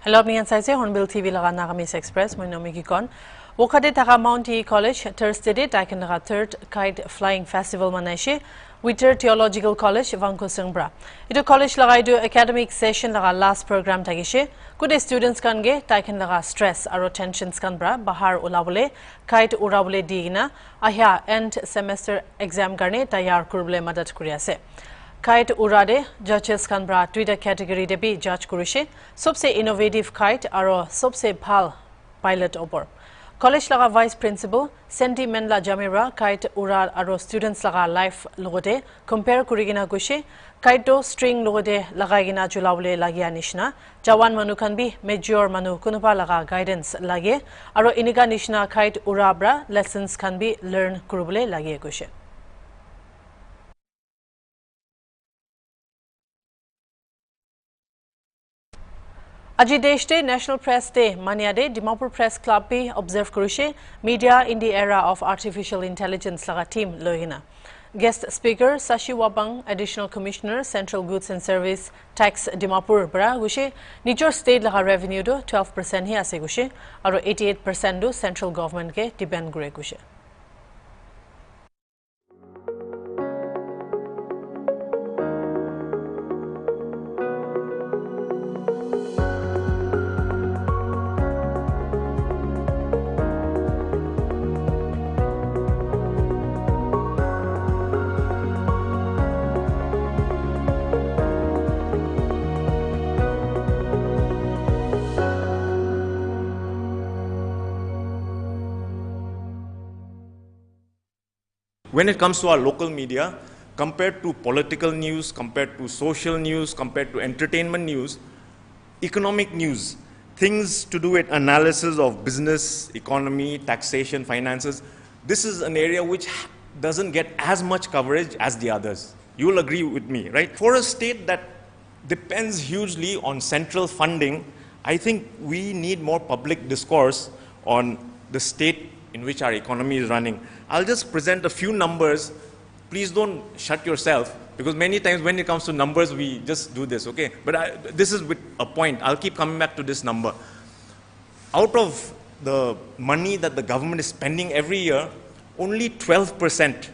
Hello, I'm Hornbilltv laga Nagamese Express. My name is Gikon. Wakade taka Mount E College Thursday day taken the third kite flying festival manaishi. Winter Theological College Vanko Sungbra. Ito college laga idu academic session laga last program tagishe. Good students kan ge taken laga stress aro tensions kan bra bahar ulabule kite urabule digina ahya end semester exam karne tayar kurbule madat kuri ase. Kite urade judges kan bra Twitter category de bi judge kurishe sobse innovative kite aro sobse bhal pilot opor. College laga vice principal sentiment la jamira kite urar aro students laga life logote compare kurigina gushe kite do string logote lagagina julawle lagia nishna jawan manu kan bi major manu kunupa laga guidance lage aro iniga nishna kite urabra lessons kan bi learn kurubule lage gushe. Aji Deshte National Press Day Maniade Dimapur Press Club pe observe kurishe media in the era of artificial intelligence laga team lohina. Guest speaker Sashi Wabang, Additional Commissioner Central Goods and Service Tax Dimapur bra gushe nijor state laga revenue do 12% hi ase gushe aro 88% do central government ke depend gure gushe. When it comes to our local media, compared to political news, compared to social news, compared to entertainment news, economic news, things to do with analysis of business, economy, taxation, finances, this is an area which doesn't get as much coverage as the others. You will agree with me, right? For a state that depends hugely on central funding, I think we need more public discourse on the state in which our economy is running. I'll just present a few numbers. Please don't shut yourself, because many times when it comes to numbers, we just do this, okay? But this is with a point. I'll keep coming back to this number. Out of the money that the government is spending every year, only 12%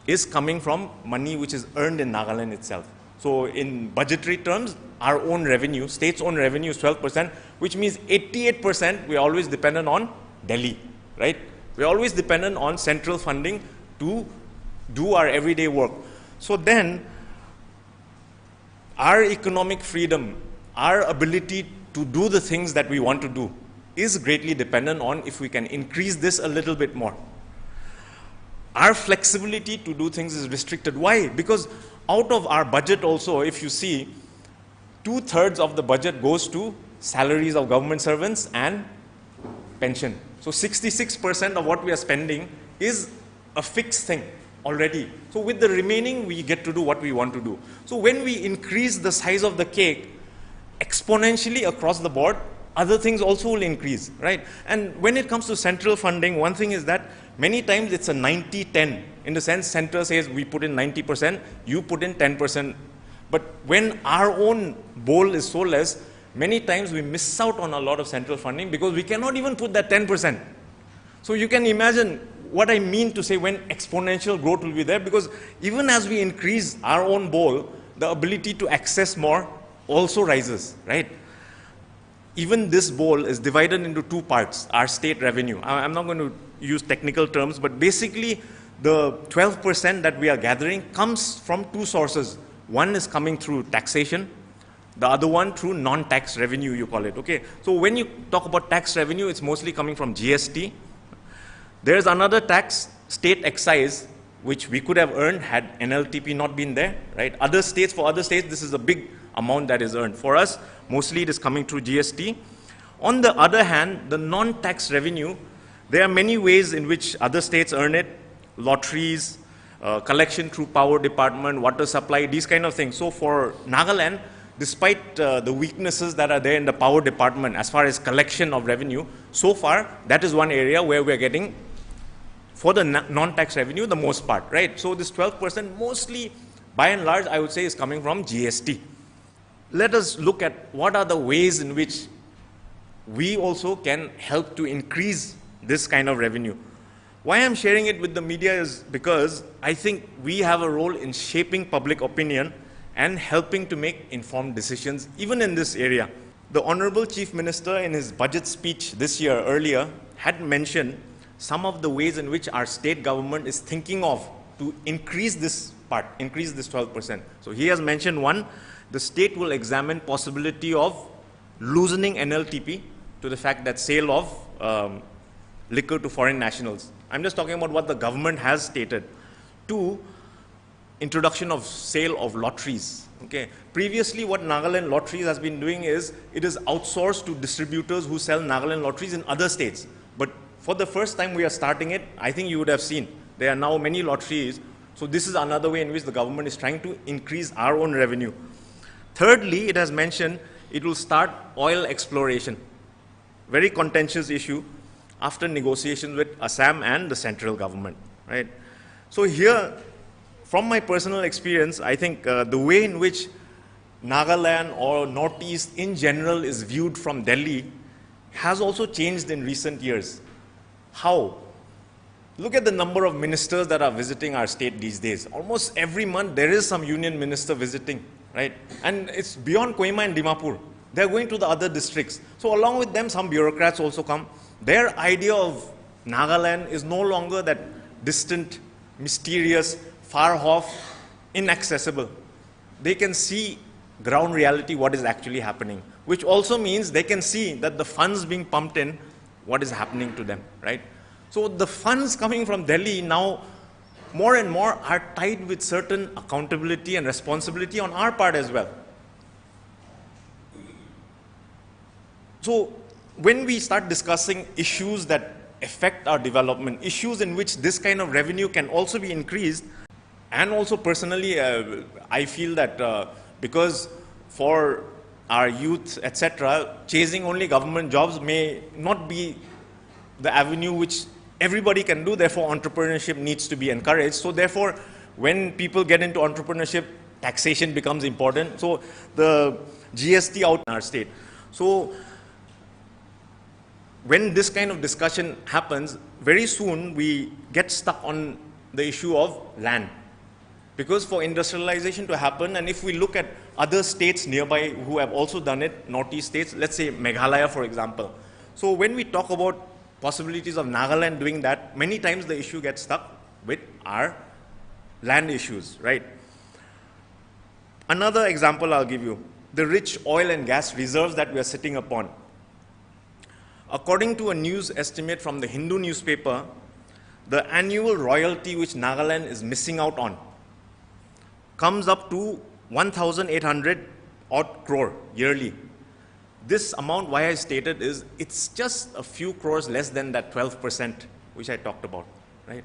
is coming from money which is earned in Nagaland itself. So in budgetary terms, our own revenue, state's own revenue is 12%, which means 88% we are always dependent on Delhi, right? We're always dependent on central funding to do our everyday work. So then, our economic freedom, our ability to do the things that we want to do is greatly dependent on if we can increase this a little bit more. Our flexibility to do things is restricted. Why? Because out of our budget also, if you see, 2/3 of the budget goes to salaries of government servants and pension. So 66% of what we are spending is a fixed thing already. So with the remaining, we get to do what we want to do. So when we increase the size of the cake exponentially across the board, other things also will increase, right? And when it comes to central funding, one thing is that many times it's a 90-10. In the sense, center says we put in 90%, you put in 10%. But when our own bowl is so less, many times we miss out on a lot of central funding because we cannot even put that 10%. So you can imagine what I mean to say when exponential growth will be there, because even as we increase our own bowl, the ability to access more also rises, right? Even this bowl is divided into two parts, our state revenue. I'm not going to use technical terms, but basically the 12% that we are gathering comes from two sources. One is coming through taxation, the other one through non-tax revenue, you call it, okay? So when you talk about tax revenue, it's mostly coming from GST. There's another tax, state excise, which we could have earned had NLTP not been there, right? Other states, for other states, this is a big amount that is earned. For us, mostly it is coming through GST. On the other hand, the non-tax revenue, there are many ways in which other states earn it, lotteries, collection through power department, water supply, these kind of things. So for Nagaland, despite the weaknesses that are there in the power department as far as collection of revenue, so far, that is one area where we're getting, for the non-tax revenue, the most part, right? So this 12% mostly, by and large, I would say is coming from GST. Let us look at what are the ways in which we also can help to increase this kind of revenue. Why I'm sharing it with the media is because I think we have a role in shaping public opinion and helping to make informed decisions even in this area. The Honorable Chief Minister in his budget speech this year earlier had mentioned some of the ways in which our state government is thinking of to increase this part, increase this 12%. So he has mentioned one, the state will examine possibility of loosening NLTP to the fact that sale of liquor to foreign nationals. I'm just talking about what the government has stated. Two, introduction of sale of lotteries. Okay. Previously, what Nagaland Lotteries has been doing is, it is outsourced to distributors who sell Nagaland lotteries in other states. But for the first time we are starting it, I think you would have seen, there are now many lotteries. So this is another way in which the government is trying to increase our own revenue. Thirdly, it has mentioned it will start oil exploration. Very contentious issue after negotiations with Assam and the central government, right? So here, from my personal experience, I think the way in which Nagaland or Northeast in general is viewed from Delhi has also changed in recent years. How? Look at the number of ministers that are visiting our state these days. Almost every month there is some union minister visiting, right? And it's beyond Kohima and Dimapur. They're going to the other districts. So along with them, some bureaucrats also come. Their idea of Nagaland is no longer that distant, mysterious, far off, inaccessible. They can see ground reality, what is actually happening, which also means they can see that the funds being pumped in, what is happening to them, right? So the funds coming from Delhi now more and more are tied with certain accountability and responsibility on our part as well. So when we start discussing issues that affect our development, issues in which this kind of revenue can also be increased, and also personally, I feel that because for our youth, etc., chasing only government jobs may not be the avenue which everybody can do. Therefore, entrepreneurship needs to be encouraged. So therefore, when people get into entrepreneurship, taxation becomes important. So the GST out in our state. So when this kind of discussion happens, very soon we get stuck on the issue of land. Because for industrialization to happen, and if we look at other states nearby who have also done it, Northeast states, let's say Meghalaya, for example. So when we talk about possibilities of Nagaland doing that, many times the issue gets stuck with our land issues, right? Another example I'll give you, the rich oil and gas reserves that we are sitting upon. According to a news estimate from the Hindu newspaper, the annual royalty which Nagaland is missing out on comes up to 1,800 odd crore yearly. This amount, why I stated, is it's just a few crores less than that 12% which I talked about, right?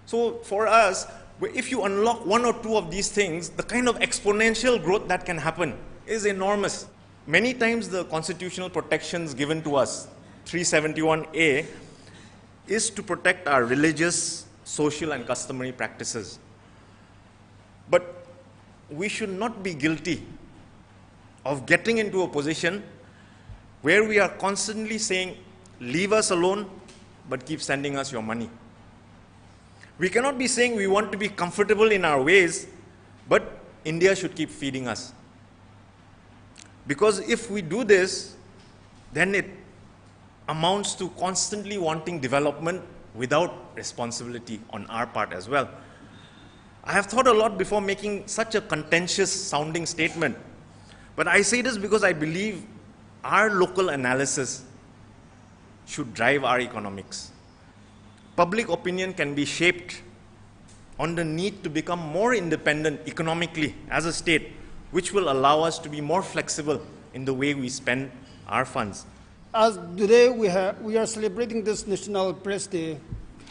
So for us, if you unlock one or two of these things, the kind of exponential growth that can happen is enormous. Many times the constitutional protections given to us, 371A, is to protect our religious, social and customary practices. But we should not be guilty of getting into a position where we are constantly saying, leave us alone, but keep sending us your money. We cannot be saying we want to be comfortable in our ways, but India should keep feeding us. Because if we do this, then it amounts to constantly wanting development without responsibility on our part as well. I have thought a lot before making such a contentious sounding statement, but I say this because I believe our local analysis should drive our economics. Public opinion can be shaped on the need to become more independent economically as a state, which will allow us to be more flexible in the way we spend our funds. As today we are celebrating this National Press Day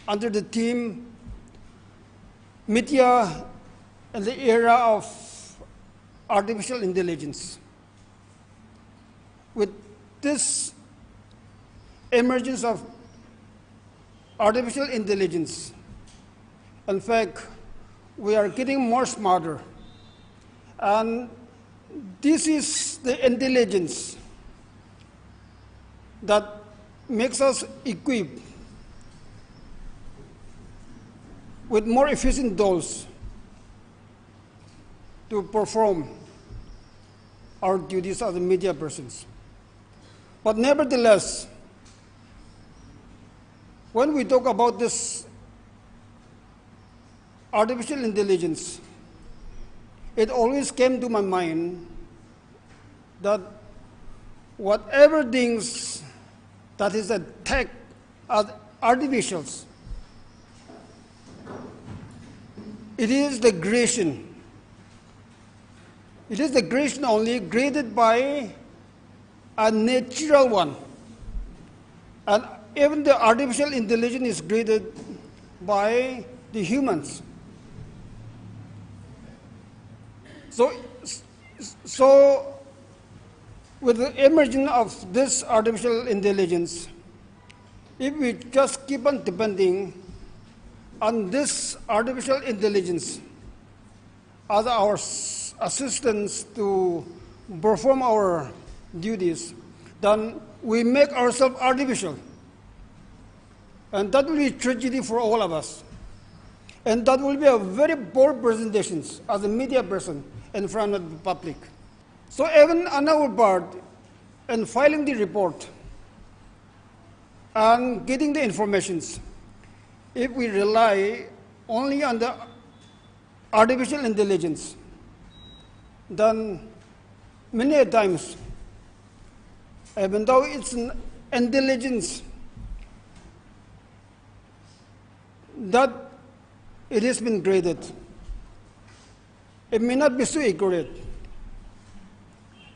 under the theme Media in the Era of Artificial Intelligence. With this emergence of artificial intelligence, in fact, we are getting more smarter. And this is the intelligence that makes us equipped with more efficient tools to perform our duties as media persons. But nevertheless, when we talk about this artificial intelligence, it always came to my mind that whatever things that is a tech as artificials, it is the creation. It is the creation only created by a natural one. And even the artificial intelligence is created by the humans. So with the emergence of this artificial intelligence, if we just keep on depending on this artificial intelligence as our assistance to perform our duties, then we make ourselves artificial. And that will be a tragedy for all of us. And that will be a very poor presentation as a media person in front of the public. So even on our part, in filing the report and getting the informations, if we rely only on the artificial intelligence, then many a times, even though it's an intelligence that it has been created, it may not be so accurate.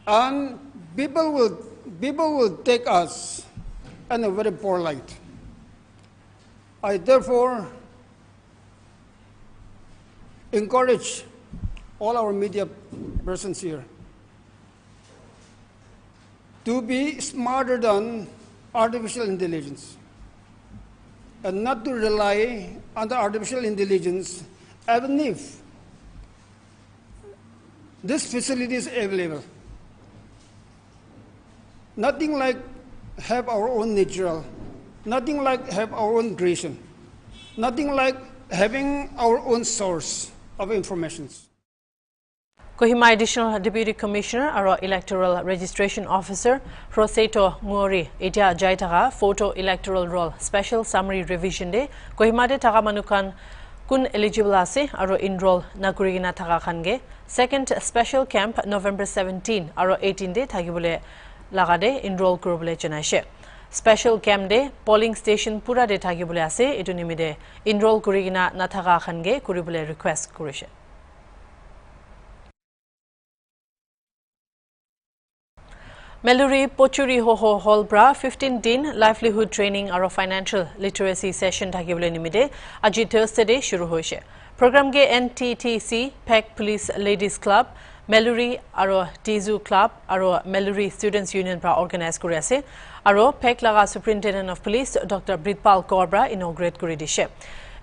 And people will take us in a very poor light. I therefore encourage all our media persons here to be smarter than artificial intelligence and not to rely on the artificial intelligence even if this facility is available. Nothing like have our own natural, nothing like have our own creation, nothing like having our own source of information. Kohima Additional Deputy Commissioner aro Electoral Registration Officer Roseto Ngori etia jaitaga photo electoral roll special summary revision de Kohima de taga manukan kun eligible ase aro enroll nakurigina taga khange second special camp November 17 aro 18 de thagibole lagade enroll kurubole janaise special camp de polling station pura de thagibole ase etu nimide enroll kurigina nathaga khange kuribole request kurise. Meluri Pochuri Hoho Holbra 15 din livelihood training aro financial literacy session thakibole nimide aji Thursday shuru hoise. Program ge NTTC PEC Police Ladies Club Meluri aro Tizu Club aro Meluri Students Union pra organize kori ase aro PEC laga Superintendent of Police Dr. Britpal Gorbra inaugurate kori dishe.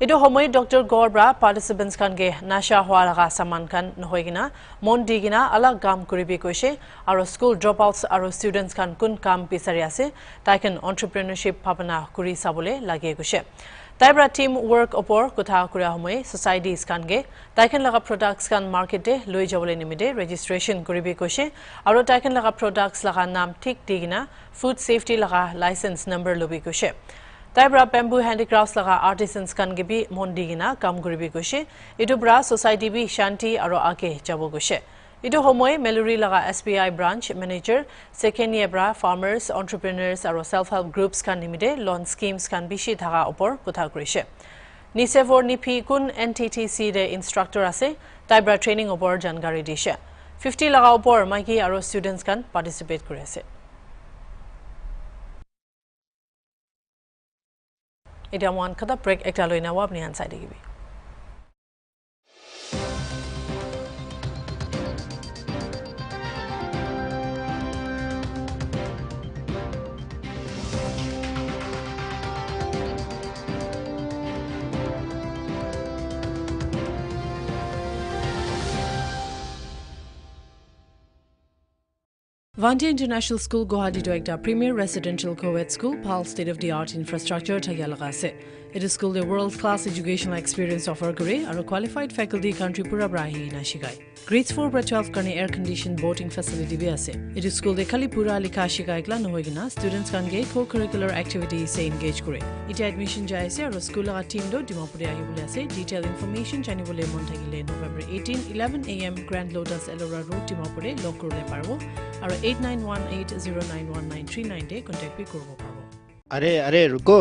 Ido homoy Dr. Gorbra participants kan ge nasha hwa laga saman kan nohoigina mon digina alag gam koribi koise aro school dropouts aro students kan kun kam pisari ase taiken entrepreneurship bhavana kuri sabole lage gose. Taibra team work opor kotha kura homoy societies kan ge taiken laga products kan market de loi jabole nimide registration koribi koise aro taiken laga products laga nam thik digina food safety laga license number lobi koise. Taibra bamboo handicrafts laga artisans kan gibi mondigina kam guribi goshe idu bra society bi shanti aro age jabo goshe idu homoy Meluri laga SBI branch manager second year bra farmers entrepreneurs aro self help groups kan nimide loan schemes kan bishi thaga opor kotha korise nisevor nipi kun NTTC de instructor ase taibra training opor janकारी dishe 50 laga opor maiki aro students kan participate kore ase. Ida one kada break ekta loina wa apni ansai digibi. Vanti International School Guwahati to ekta premier residential co-ed school pal state of the art infrastructure thagya laga ase. It is school the world class educational experience offer kore aru qualified faculty country pura brahi na shikai. Grades 4 to 12 karne air conditioned boating facility bi ase. It is school the khali pura likha shikai kla nohoigina students kan ge co-curricular activities se engage kore. Ita admission jai ase aru school la team do dimapuri ahi bole ase. Detailed information chani bole mon thagile November 18 11 am Grand Lotus Elora Road dimapuri log korle parbo aru 8918091939 de contact bhi korbo parbo. अरे रुको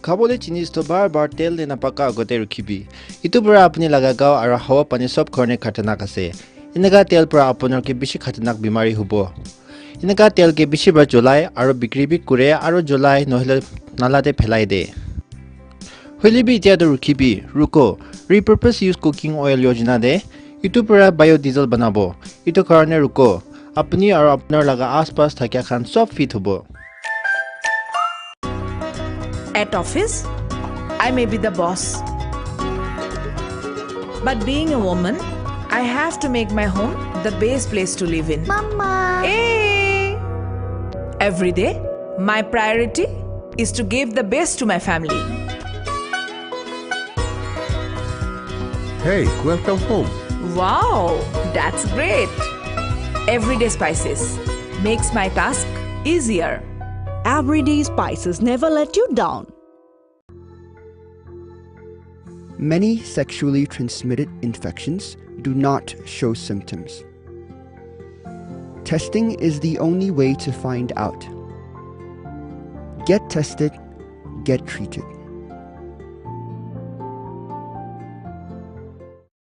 खाबोले चिनिज तो बार तेल देना पक्का गोते रुखिबी इतु बरा अपनी लगा गाव और हवा पानी सब खरने खतरनाक आसे इनका तेल पर अपनर के बेसी खतरनाक बीमारी हुबो इनका तेल के बेसी बार जुलाई और बिक्री भी करे और जुलाई नहले नालाते फैलाई दे होली भी इत्यादि रुखिबी रुको रिपर्पस यूज कुकिंग ऑयल योजना दे इतु पर बायोडीजल बनाबो इतु करने रुको अपनी और अपनर लगा आसपास थकिया खान सब fit हुबो. At office, I may be the boss. But being a woman, I have to make my home the best place to live in. Mama! Hey! Every day, my priority is to give the best to my family. Hey, welcome home. Wow, that's great. Everyday spices makes my task easier. Everyday spices never let you down. Many sexually transmitted infections do not show symptoms. Testing is the only way to find out. Get tested, get treated.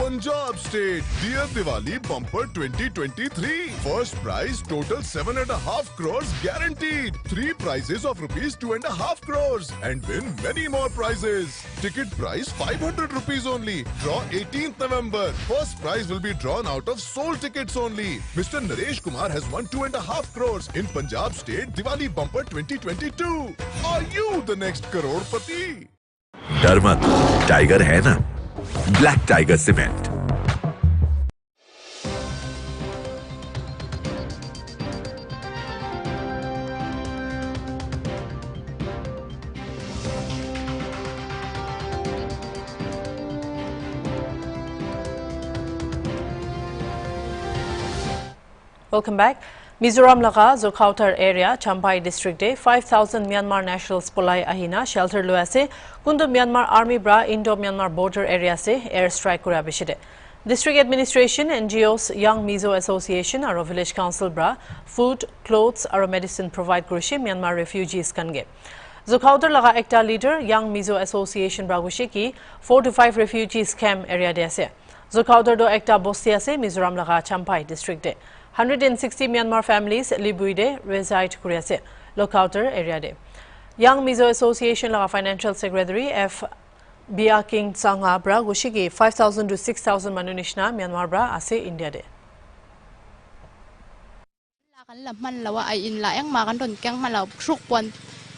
Punjab State Dear Diwali Bumper 2023. First prize total 7.5 crores guaranteed. 3 prizes of rupees 2.5 crores and win many more prizes. Ticket price 500 rupees only. Draw 18th November. First prize will be drawn out of sold tickets only. Mr. Naresh Kumar has won 2.5 crores in Punjab State Diwali Bumper 2022. Are you the next crorepati? डर मत, tiger है ना, black tiger cement. Welcome back. Mizoram laga Zokhautar area, Champai district de 5,000 Myanmar nationals polai ahina shelter lo ase. Kundu Myanmar army bra Indo-Myanmar border area se air strike kura bishide. District administration, NGOs, Young Mizo Association aro village council bra food, clothes aro medicine provide kurishi Myanmar refugees kange. Zokhautar laga ekta leader Young Mizo Association bra gushi ki 4 to 5 refugees camp area de ase. Zokhautar do ekta bosti ase Mizoram laga Champai district de. 160 Myanmar families Libuide reside Kuriase, Lokautar area de. Young Mizo Association laga financial secretary F. Bia King Sangha bra gushigi 5,000 to 6,000 manunishna Myanmar bra ase India de. Man lawa ay in laang makan don kyang malaw sukwan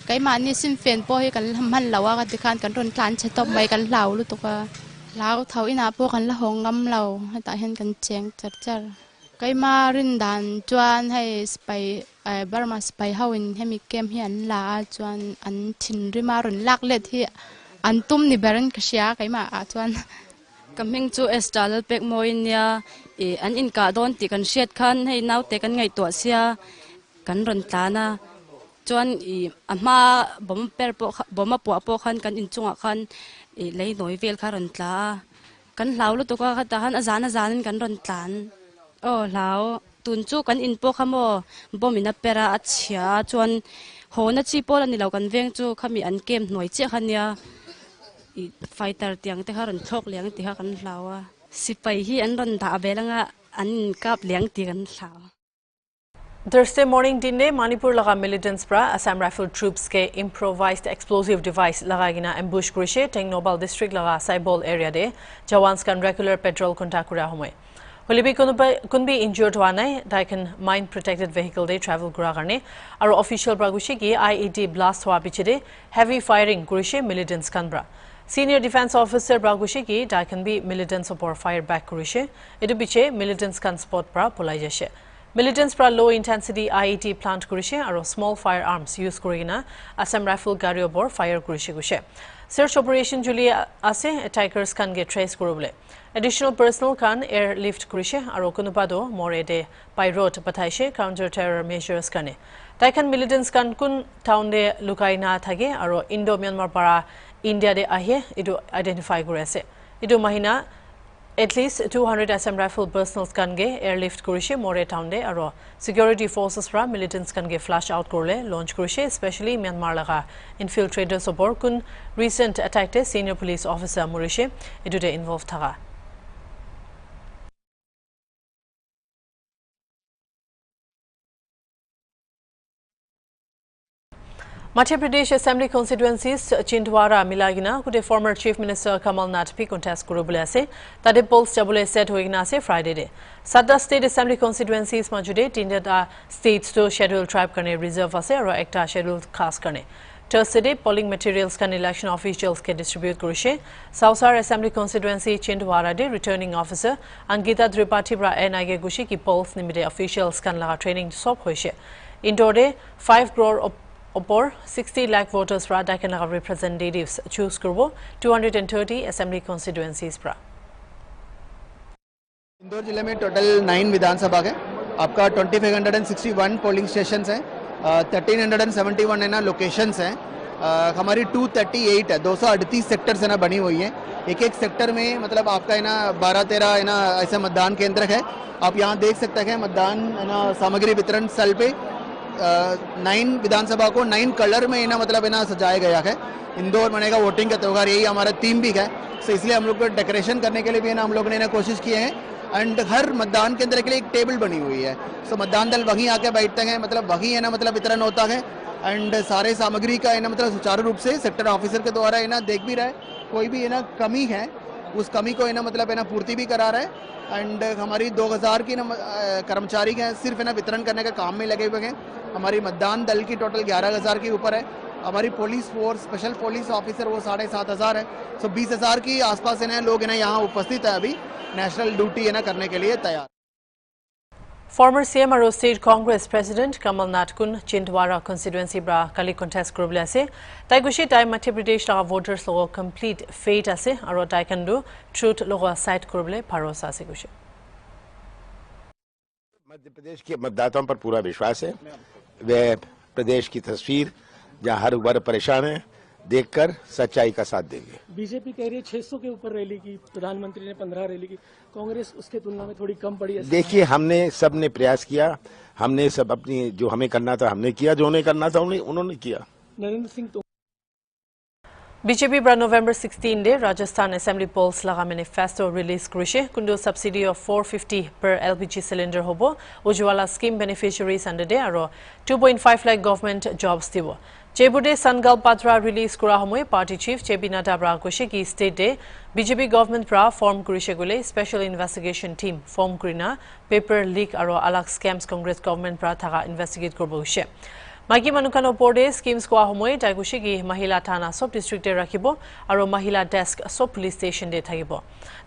kay mani sin fen po hi kan man lawa ka dikan kan don tlan chetop may kan law lu to ka law thau ina po kan la hong ngam law ta hen kan cheng char kay ma rin dan chuan hay spy Burma spy hawin hemi kem hi an la chuan an thin rima ron lak let hi an tum ni baran kasya kay ma a chuan kaming chu estal pek moinia an in ka don ti kan shet khan hei nau te kan ngai to sia kan ron tlana chuan ama bom per po boma po khan kan in chunga khan lei noi vel kha ron tla kan lau lu to ka ta han azan kan ron tlan o lau tun chu kan in po khamo bomina pera achia chuan hona chi pol ani lo kan veng chu khami an kem noi che khania fighter tiang te haron thok liang ti ha kan hlawa sipai hi an ron da belanga an kap liang ti kan hlawa. Thursday morning dinne Manipur laga militants pra Assam Rifle Troops ke improvised explosive device lagagina ambush kurishe Tengnobal district laga Saibol area de jawans kan regular patrol contact kura homoy. Holibi kunbi injured hua nai dai kan mine protected vehicle de travel kura karne aro official pragushi ki IED blast hua bichide heavy firing kurishe militants kan bra. Senior Defense Officer Bragushi ki dai kan bi militants upor fire back kurishe edu biche militants kan spot pra polai jashe. Militants pra low intensity IED plant kurishe aro small firearms use kurina Assam Rifle Gari obor fire kurishe gushe. Search operation Julia ase attackers can get trace kurubule. Additional personnel can airlift kurishe aro kunupado more de by road bataishe counter terror measures kane. Taikan militants kan kun town de lukai na thage aro Indo Myanmar para India de ahe idu identify kurese. Idu mahina at least 200 Assam Rifle personnel can ge airlift kurishe more town de aro security forces fra militants can ge flash out kurle launch kurishe especially Myanmar laga infiltrators obor kun recent attack de senior police officer murishe idu de involved thaga. Madhya Pradesh Assembly constituencies Chindwara Milagina kude former Chief Minister Kamal Nath P contest kurubule ase tade polls jabule set hoigina ase Friday de Sadda State Assembly constituencies majude tinda states to scheduled tribe kane reserve ase aro ekta scheduled caste kane Thursday polling materials kan election officials ke distribute kurishe Sausar Assembly constituency Chindwara de returning officer Angita Tripathi bra NIG gushi ki polls nimide officials kan laga training sop hoise indoor de 5 crore Opor 60 lakh voters fra Daikanagar representatives choose kurbo 230 assembly constituencies pra. Indore जिले में total 9 विधानसभा है आपका 2561 polling stations हैं 1371 है ना locations हैं हमारी 238 है 238 सेक्टर्स है ना बनी हुई है एक सेक्टर में मतलब आपका है ना 12-13 है ना ऐसे मतदान केंद्र है आप यहाँ देख सकते हैं मतदान है ना सामग्री वितरण स्थल पे 9 विधानसभा को 9 कलर में ना मतलब है ना सजाया गया है इंदौर मनेगा वोटिंग का त्यौहार यही हमारा थीम भी है तो इसलिए हम लोग को डेकोरेशन करने के लिए भी है ना हम लोगों ने ना कोशिश की है एंड हर मतदान केंद्र के लिए एक टेबल बनी हुई है सो मतदान दल वहीं आके बैठते हैं मतलब वहीं है ना मतलब वितरण होता है एंड सारे सामग्री का है ना मतलब सुचारू रूप से सेक्टर ऑफिसर के द्वारा है ना देख भी रहा है कोई भी है ना कमी है उस कमी को है ना मतलब है ना पूर्ति भी करा रहा है एंड हमारी 2000 की ना कर्मचारी हैं सिर्फ है ना वितरण करने का काम में लगे हुए हैं हमारी मतदान दल की टोटल 11,000 के ऊपर है हमारी police force special police officer वो 7,500 है सो 20,000 की आसपास है ना लोग है ना यहाँ उपस्थित है अभी नेशनल ड्यूटी है ना करने के लिए तैयार. Former CM aro State Congress President Kamal Nath kun Chindwara constituency bra kali contest kurubule ase tai gushi tai Madhya Pradesh laga voters logo complete fate ase aro tai kan do truth logo side kurubule bharosa ase gushi Madhya Pradesh के मतदाताओं पर पूरा विश्वास है वे प्रदेश की तस्वीर जहां हर वर्ग परेशान है देखकर सच्चाई का साथ देंगे. बीजेपी कह रही है 600 के ऊपर रैली की प्रधानमंत्री ने 15 रैली की कांग्रेस उसके तुलना में थोड़ी कम पड़ी है. देखिए हमने सबने प्रयास किया हमने सब अपनी जो हमें करना था हमने किया जो उन्हें करना था उन्होंने किया. नरेंद्र सिंह तो BJP bra November 16 de Rajasthan Assembly polls laga manifesto release kurishe kundo subsidy of 450 per LPG cylinder hobo Ujwala scheme beneficiaries under de aro 2.5 lakh government jobs dibo Chebude Sangal Patra release kura homoy party chief Chebina Dabra kushi ki state de BJP government bra form kurishe gule special investigation team form kurina paper leak aro alak scams Congress government bra thaga investigate kurbo ushe Magi manukan opor de schemes kwa homoy taigushi ki mahila thana sob district de rakhibo aro mahila desk sob police station de thagibo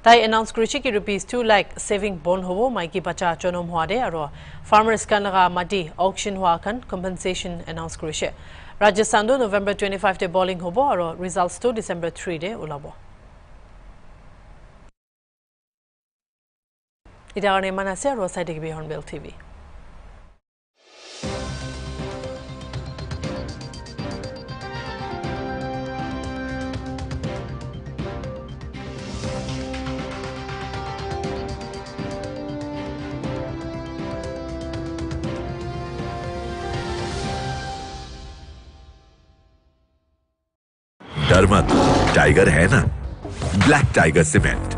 tai announce kurichi ki rupees 2 lakh saving bond hobo maiki bacha chonom hwa de aro farmers kan laga mati auction hwa kan compensation announce kurishe Rajasthan do November 25 de bowling hobo aro results to December 3 de ulabo ida garne manase aro side ke Hornbilltv डर मत tiger है ना black tiger cement